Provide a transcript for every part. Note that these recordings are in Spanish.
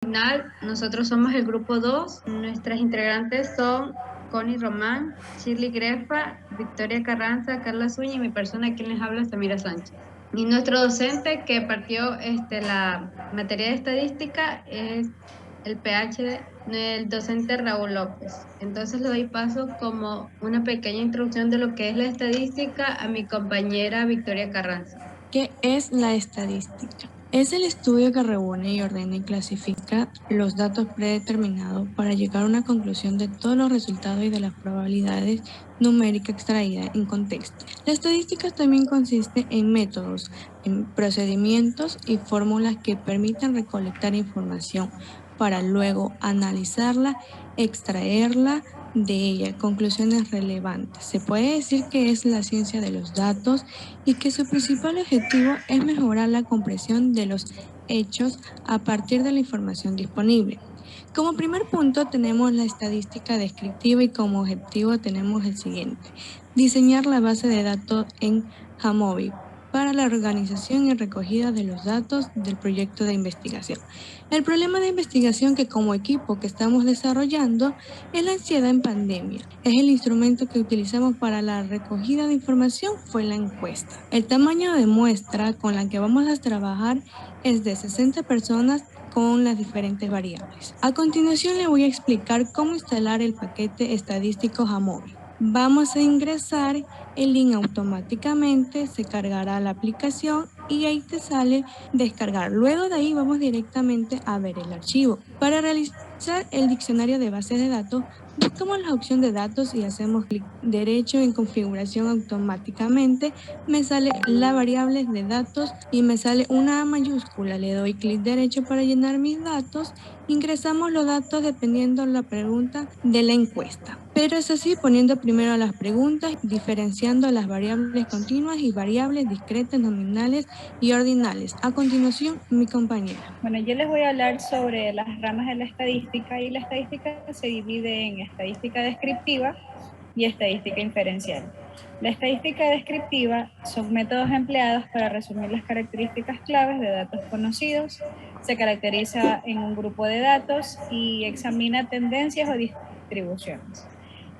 Final, nosotros somos el grupo 2. Nuestras integrantes son Connie Román, Shirley Grefa, Victoria Carranza, Carla Zúñiga y mi persona, quien les habla, Samira Sánchez. Y nuestro docente que partió la materia de estadística es el PhD, el docente Raúl López. Entonces le doy paso como una pequeña introducción de lo que es la estadística a mi compañera Victoria Carranza. ¿Qué es la estadística? Es el estudio que reúne y ordena y clasifica los datos predeterminados para llegar a una conclusión de todos los resultados y de las probabilidades numéricas extraídas en contexto. La estadística también consiste en métodos, en procedimientos y fórmulas que permiten recolectar información para luego analizarla, extraerla de ella conclusiones relevantes. Se puede decir que es la ciencia de los datos y que su principal objetivo es mejorar la comprensión de los hechos a partir de la información disponible. Como primer punto tenemos la estadística descriptiva y como objetivo tenemos el siguiente: diseñar la base de datos en Jamovi para la organización y recogida de los datos del proyecto de investigación. El problema de investigación que como equipo que estamos desarrollando es la ansiedad en pandemia. Es el instrumento que utilizamos para la recogida de información fue la encuesta. El tamaño de muestra con la que vamos a trabajar es de 60 personas con las diferentes variables. A continuación le voy a explicar cómo instalar el paquete estadístico Jamovi. Vamos a ingresar el link automáticamente, se cargará la aplicación y ahí te sale descargar. Luego de ahí vamos directamente a ver el archivo. Para realizar el diccionario de bases de datos, buscamos la opción de datos y hacemos clic derecho en configuración automáticamente. Me sale la variable de datos y me sale una A mayúscula. Le doy clic derecho para llenar mis datos. Ingresamos los datos dependiendo la pregunta de la encuesta. Pero es así, poniendo primero las preguntas, diferenciando las variables continuas y variables discretas, nominales y ordinales. A continuación, mi compañera. Bueno, yo les voy a hablar sobre las ramas de la estadística y la estadística se divide en estadística descriptiva y estadística inferencial. La estadística descriptiva son métodos empleados para resumir las características claves de datos conocidos. Se caracteriza en un grupo de datos y examina tendencias o distribuciones.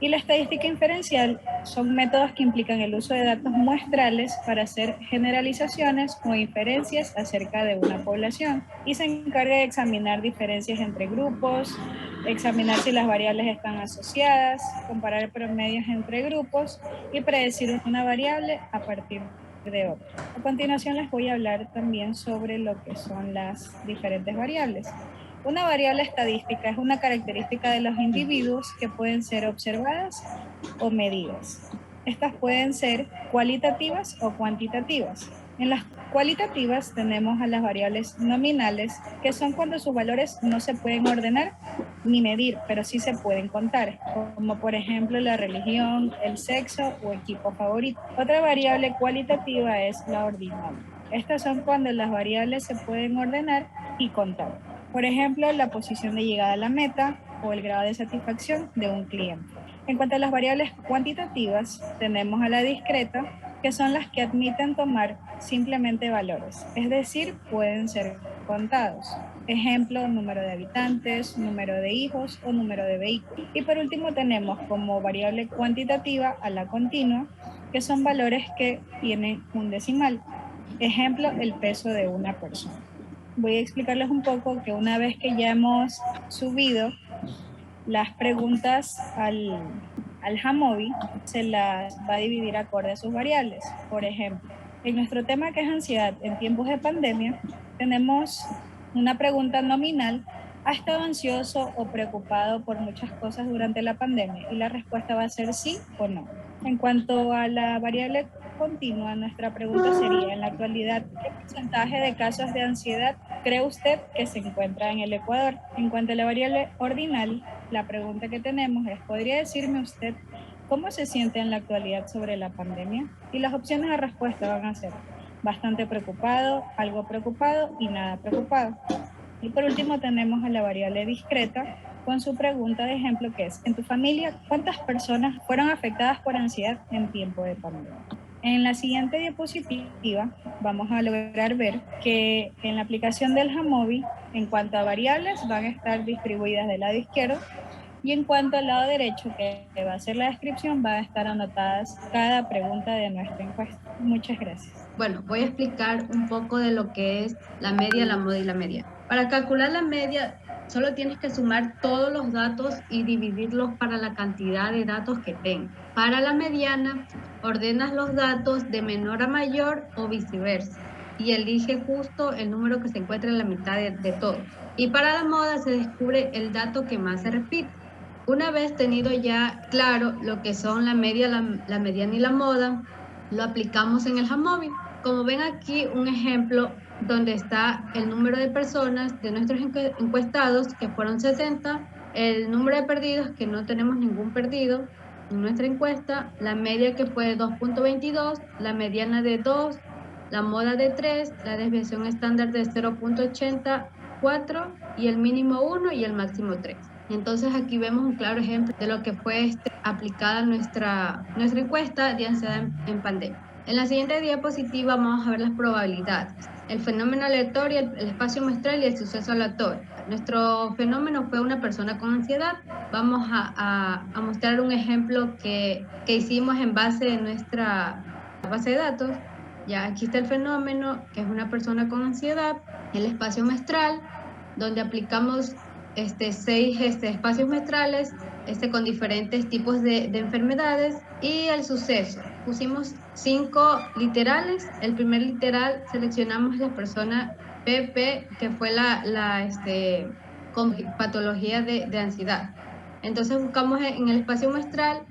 Y la estadística inferencial son métodos que implican el uso de datos muestrales para hacer generalizaciones o inferencias acerca de una población y se encarga de examinar diferencias entre grupos, examinar si las variables están asociadas, comparar promedios entre grupos y predecir una variable a partir de otra. A continuación les voy a hablar también sobre lo que son las diferentes variables. Una variable estadística es una característica de los individuos que pueden ser observadas o medidas. Estas pueden ser cualitativas o cuantitativas. En las cualitativas tenemos a las variables nominales, que son cuando sus valores no se pueden ordenar ni medir, pero sí se pueden contar, como por ejemplo la religión, el sexo o equipo favorito. Otra variable cualitativa es la ordinal. Estas son cuando las variables se pueden ordenar y contar. Por ejemplo, la posición de llegada a la meta o el grado de satisfacción de un cliente. En cuanto a las variables cuantitativas, tenemos a la discreta, que son las que admiten tomar simplemente valores, es decir, pueden ser contados. Ejemplo, número de habitantes, número de hijos o número de vehículos. Y por último tenemos como variable cuantitativa a la continua, que son valores que tienen un decimal. Ejemplo, el peso de una persona. Voy a explicarles un poco que una vez que ya hemos subido las preguntas al Jamovi, se las va a dividir acorde a sus variables. Por ejemplo, en nuestro tema que es ansiedad en tiempos de pandemia, tenemos una pregunta nominal: ¿ha estado ansioso o preocupado por muchas cosas durante la pandemia? Y la respuesta va a ser sí o no. En cuanto a la variable continua, nuestra pregunta sería: en la actualidad, ¿qué porcentaje de casos de ansiedad cree usted que se encuentra en el Ecuador? En cuanto a la variable ordinal, la pregunta que tenemos es: ¿podría decirme usted cómo se siente en la actualidad sobre la pandemia? Y las opciones de respuesta van a ser bastante preocupado, algo preocupado y nada preocupado. Y por último tenemos a la variable discreta con su pregunta de ejemplo, que es: en tu familia, ¿cuántas personas fueron afectadas por ansiedad en tiempo de pandemia? En la siguiente diapositiva vamos a lograr ver que en la aplicación del Jamovi, en cuanto a variables, van a estar distribuidas del lado izquierdo y en cuanto al lado derecho, que va a ser la descripción, va a estar anotadas cada pregunta de nuestra encuesta. Muchas gracias. Bueno, voy a explicar un poco de lo que es la media, la moda y la media. Para calcular la media, solo tienes que sumar todos los datos y dividirlos para la cantidad de datos que tengas. Para la mediana, ordenas los datos de menor a mayor o viceversa y elige justo el número que se encuentra en la mitad de todos. Y para la moda se descubre el dato que más se repite. Una vez tenido ya claro lo que son la media, la mediana y la moda, lo aplicamos en el Jamovi. Como ven aquí un ejemplo donde está el número de personas de nuestros encuestados, que fueron 60, el número de perdidos, que no tenemos ningún perdido en nuestra encuesta, la media que fue 2.22, la mediana de 2, la moda de 3, la desviación estándar de 0.84 y el mínimo 1 y el máximo 3. Entonces aquí vemos un claro ejemplo de lo que fue aplicada nuestra encuesta de ansiedad en pandemia. En la siguiente diapositiva vamos a ver las probabilidades, el fenómeno aleatorio, el espacio muestral y el suceso aleatorio. Nuestro fenómeno fue una persona con ansiedad. Vamos a mostrar un ejemplo que hicimos en base de nuestra base de datos. Ya aquí está el fenómeno, que es una persona con ansiedad, el espacio muestral, donde aplicamos 6 espacios muestrales con diferentes tipos de enfermedades, y el suceso. Pusimos 5 literales. El primer literal seleccionamos la persona PP, que fue con patología de ansiedad. Entonces buscamos en el espacio muestral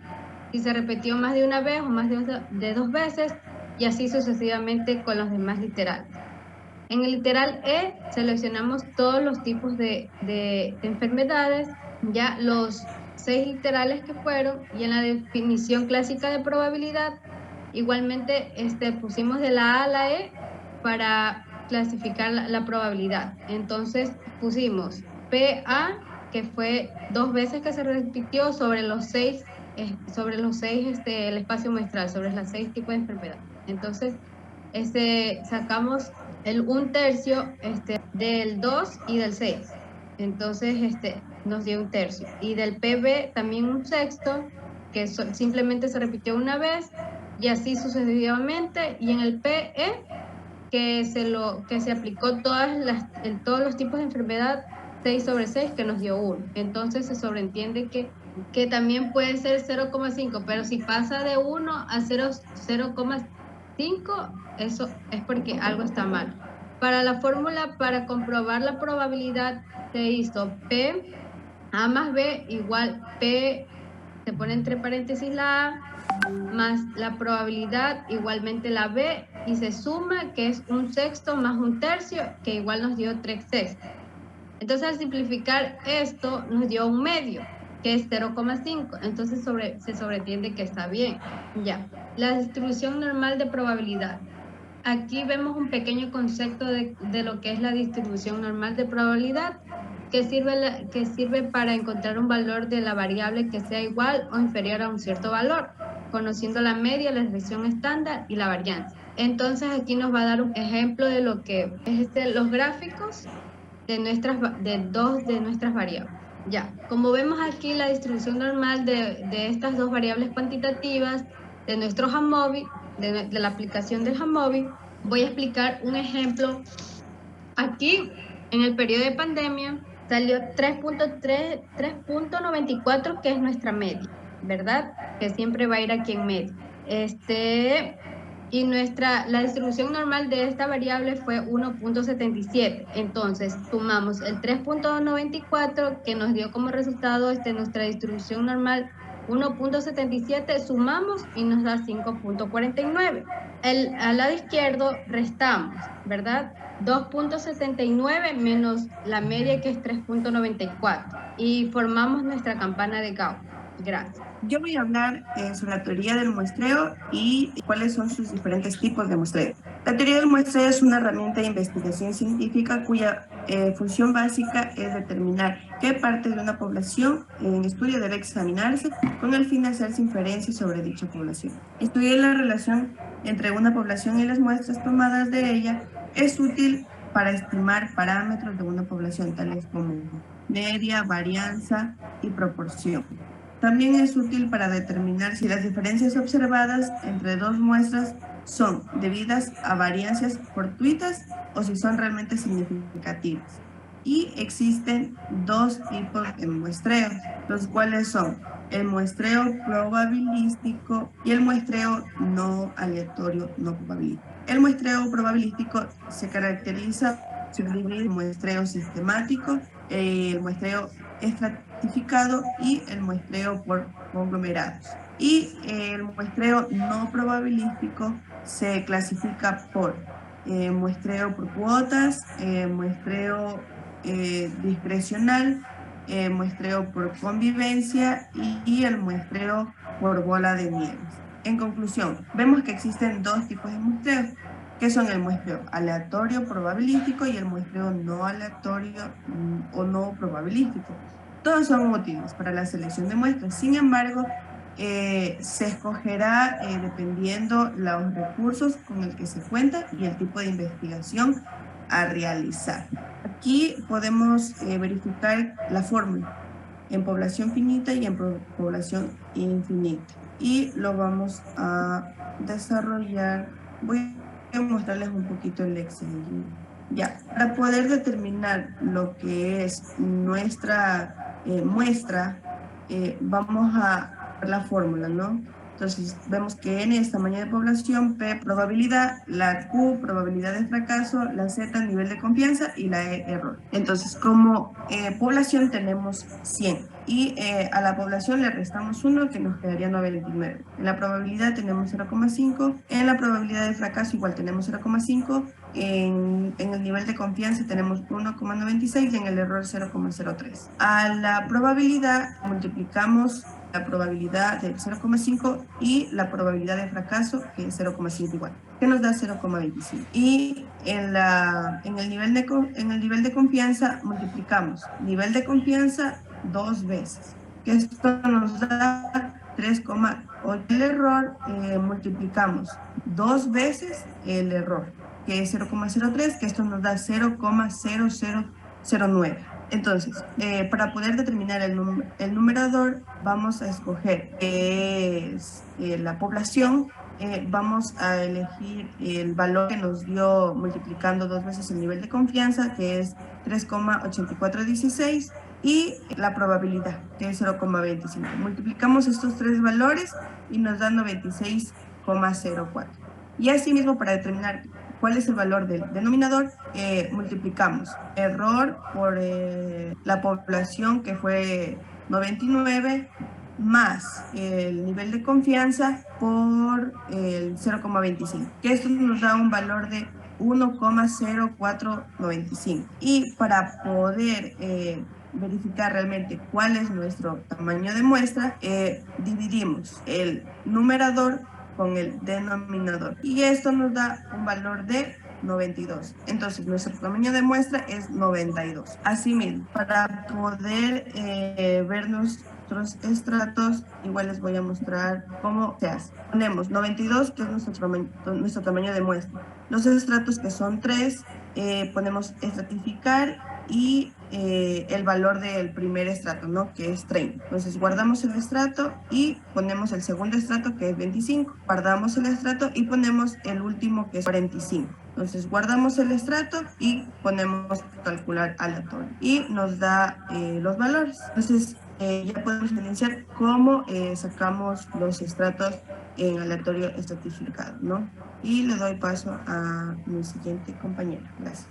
si se repitió más de una vez o más de 2 veces, y así sucesivamente con los demás literales. En el literal E seleccionamos todos los tipos de enfermedades, ya los 6 literales que fueron, y en la definición clásica de probabilidad igualmente pusimos de la A a la E para clasificar la probabilidad. Entonces pusimos PA, que fue 2 veces que se repitió sobre los 6 el espacio muestral, sobre las 6 tipos de enfermedad. Entonces sacamos el 1/3 del 2 y del 6. Entonces nos dio 1/3. Y del PB también 1/6, que simplemente se repitió una vez, y así sucesivamente. Y en el PE, que se aplicó todos los tipos de enfermedad, 6 sobre 6, que nos dio 1. Entonces se sobreentiende que también puede ser 0,5, pero si pasa de 1 a 0,5, eso es porque algo está mal. Para la fórmula, para comprobar la probabilidad, se hizo P, A más B igual P, se pone entre paréntesis la A, más la probabilidad igualmente la B, y se suma, que es 1/6 más 1/3, que igual nos dio 3/6. Entonces al simplificar esto nos dio 1/2, que es 0,5. Entonces se sobreentiende que está bien. Ya, la distribución normal de probabilidad. Aquí vemos un pequeño concepto de lo que es la distribución normal de probabilidad, que sirve para encontrar un valor de la variable que sea igual o inferior a un cierto valor, conociendo la media, la desviación estándar y la varianza. Entonces aquí nos va a dar un ejemplo de lo que es los gráficos de 2 de nuestras variables. Ya, como vemos aquí, la distribución normal de estas 2 variables cuantitativas de nuestro Jamovi, de la aplicación del Jamovi, voy a explicar un ejemplo. Aquí, en el periodo de pandemia, salió 3.94, que es nuestra media, ¿verdad? Que siempre va a ir aquí en medio. Y la distribución normal de esta variable fue 1.77. Entonces, sumamos el 3.94, que nos dio como resultado nuestra distribución normal 1.77, sumamos y nos da 5.49. Al lado izquierdo restamos, ¿verdad? 2.79 menos la media, que es 3.94, y formamos nuestra campana de Gauss. Gracias. Yo voy a hablar sobre la teoría del muestreo y cuáles son sus diferentes tipos de muestreo. La teoría del muestreo es una herramienta de investigación científica cuya función básica es determinar qué parte de una población en estudio debe examinarse con el fin de hacerse inferencias sobre dicha población. Estudiar la relación entre una población y las muestras tomadas de ella es útil para estimar parámetros de una población, tales como media, varianza y proporción. También es útil para determinar si las diferencias observadas entre dos muestras son debidas a variancias fortuitas o si son realmente significativas. Y existen dos tipos de muestreos, los cuales son el muestreo probabilístico y el muestreo no aleatorio no probabilístico. El muestreo probabilístico se caracteriza por dividir el muestreo sistemático, el muestreo estratificado y el muestreo por conglomerados. Y el muestreo no probabilístico se clasifica por muestreo por cuotas, muestreo discrecional, muestreo por convivencia y el muestreo por bola de nieve. En conclusión, vemos que existen dos tipos de muestreo, que son el muestreo aleatorio probabilístico y el muestreo no aleatorio o no probabilístico. Todos son útiles para la selección de muestras, sin embargo, se escogerá dependiendo los recursos con el que se cuenta y el tipo de investigación a realizar. Aquí podemos verificar la fórmula en población finita y en población infinita. Y lo vamos a desarrollar. Voy a mostrarles un poquito el Excel. Ya, para poder determinar lo que es nuestra muestra, vamos a ver la fórmula, ¿no? Entonces, vemos que N es tamaño de población, P probabilidad, la Q probabilidad de fracaso, la Z nivel de confianza y la E error. Entonces, como población tenemos 100 y a la población le restamos 1 que nos quedaría 99. En la probabilidad tenemos 0,5, en la probabilidad de fracaso igual tenemos 0,5, en el nivel de confianza tenemos 1,96 y en el error 0,03. A la probabilidad multiplicamos la probabilidad del 0,5 y la probabilidad de fracaso, que es 0,5 igual, que nos da 0,25. Y en el nivel de confianza multiplicamos nivel de confianza 2 veces, que esto nos da 3,8. El error multiplicamos 2 veces el error, que es 0,03, que esto nos da 0,0009. Entonces, para poder determinar el numerador, vamos a escoger la población, vamos a elegir el valor que nos dio multiplicando 2 veces el nivel de confianza, que es 3,8416, y la probabilidad, que es 0,25. Multiplicamos estos tres valores y nos da 96,04. Y asimismo, para determinar cuál es el valor del denominador, multiplicamos error por la población, que fue 99, más el nivel de confianza por el 0,25, que esto nos da un valor de 1,0495. Y para poder verificar realmente cuál es nuestro tamaño de muestra, dividimos el numerador con el denominador y esto nos da un valor de 92. Entonces nuestro tamaño de muestra es 92. Asimismo, para poder ver nuestros estratos, igual les voy a mostrar cómo se hace. Ponemos 92, que es nuestro tamaño de muestra. Los estratos, que son 3, ponemos estratificar y el valor del primer estrato, ¿no? Que es 30. Entonces guardamos el estrato y ponemos el segundo estrato, que es 25. Guardamos el estrato y ponemos el último, que es 45. Entonces guardamos el estrato y ponemos calcular aleatorio y nos da los valores. Entonces ya podemos iniciar cómo sacamos los estratos en aleatorio estratificado, ¿no? Y le doy paso a mi siguiente compañera. Gracias.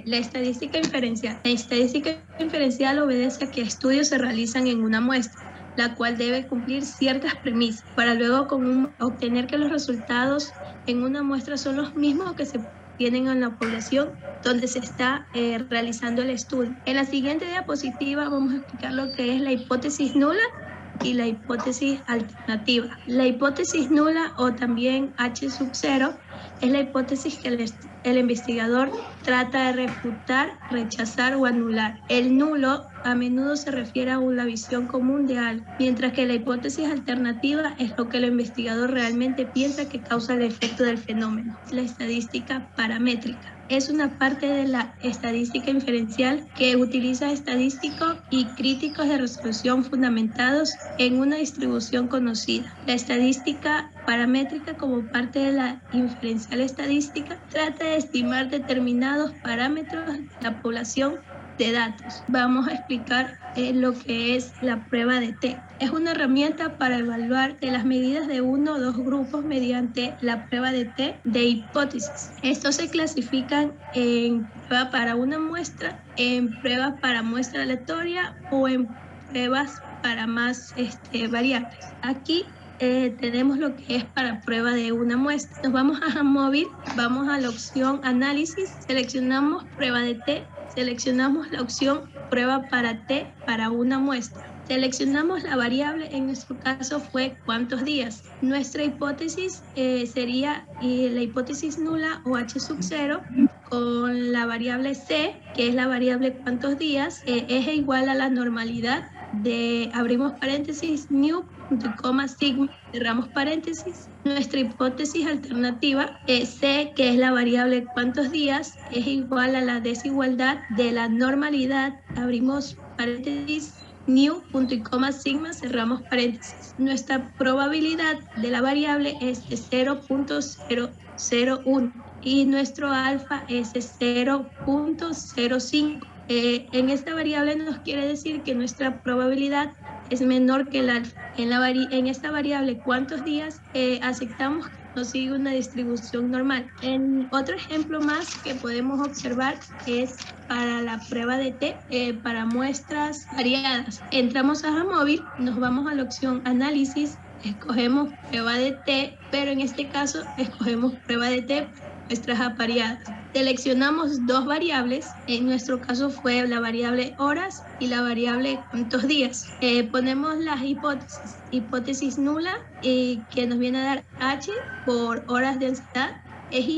La estadística inferencial. La estadística inferencial obedece a que estudios se realizan en una muestra, la cual debe cumplir ciertas premisas, para luego obtener que los resultados en una muestra son los mismos que se tienen en la población donde se está realizando el estudio. En la siguiente diapositiva vamos a explicar lo que es la hipótesis nula y la hipótesis alternativa. La hipótesis nula, o también H sub 0, Es la hipótesis que el investigador trata de refutar, rechazar o anular. El nulo a menudo se refiere a una visión común de algo, mientras que la hipótesis alternativa es lo que el investigador realmente piensa que causa el efecto del fenómeno. La estadística paramétrica es una parte de la estadística inferencial que utiliza estadísticos y críticos de resolución fundamentados en una distribución conocida. La estadística paramétrica, como parte de la inferencial estadística, trata de estimar determinados parámetros de la población de datos. Vamos a explicar lo que es la prueba de T. Es una herramienta para evaluar de las medidas de uno o dos grupos mediante la prueba de T de hipótesis. Estos se clasifican en prueba para una muestra, en pruebas para muestra aleatoria o en pruebas para más variables. Aquí tenemos lo que es para prueba de una muestra. Nos vamos a móvil, vamos a la opción análisis, seleccionamos prueba de T, seleccionamos la opción prueba para T para una muestra. Seleccionamos la variable, en nuestro caso fue cuántos días. Nuestra hipótesis sería la hipótesis nula o H sub 0 con la variable C, que es la variable cuántos días, es igual a la normalidad de, abrimos paréntesis, new, punto y coma, sigma, cerramos paréntesis. Nuestra hipótesis alternativa, C, que es la variable cuántos días, es igual a la desigualdad de la normalidad, abrimos paréntesis, new, punto y coma, sigma, cerramos paréntesis. Nuestra probabilidad de la variable es de 0.001 y nuestro alfa es de 0.05. En esta variable nos quiere decir que nuestra probabilidad es menor que el alfa. En esta variable cuántos días aceptamos que nos sigue una distribución normal. En otro ejemplo más que podemos observar es para la prueba de T, para muestras variadas. Entramos a Jamóvil, nos vamos a la opción análisis, escogemos prueba de T, pero en este caso escogemos prueba de T muestras apareadas. Seleccionamos dos variables, en nuestro caso fue la variable horas y la variable cuántos días. Ponemos las hipótesis nula, que nos viene a dar H por horas de ansiedad, es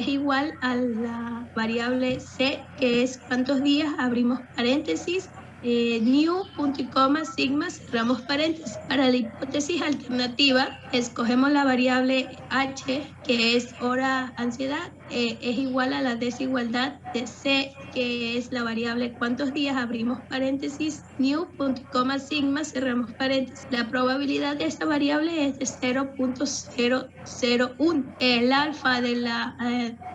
igual a la variable C, que es cuántos días, abrimos paréntesis, new, punto y coma, sigma, cerramos paréntesis. Para la hipótesis alternativa, escogemos la variable H, que es hora ansiedad, es igual a la desigualdad de C, que es la variable cuántos días, abrimos paréntesis, new, punto y coma, sigma, cerramos paréntesis. La probabilidad de esta variable es de 0.001. El alfa de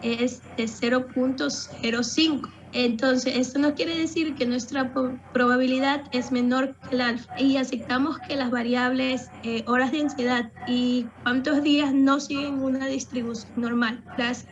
es de 0.05. Entonces, esto no quiere decir que nuestra probabilidad es menor que el alfa y aceptamos que las variables horas de ansiedad y cuántos días no siguen una distribución normal. Gracias.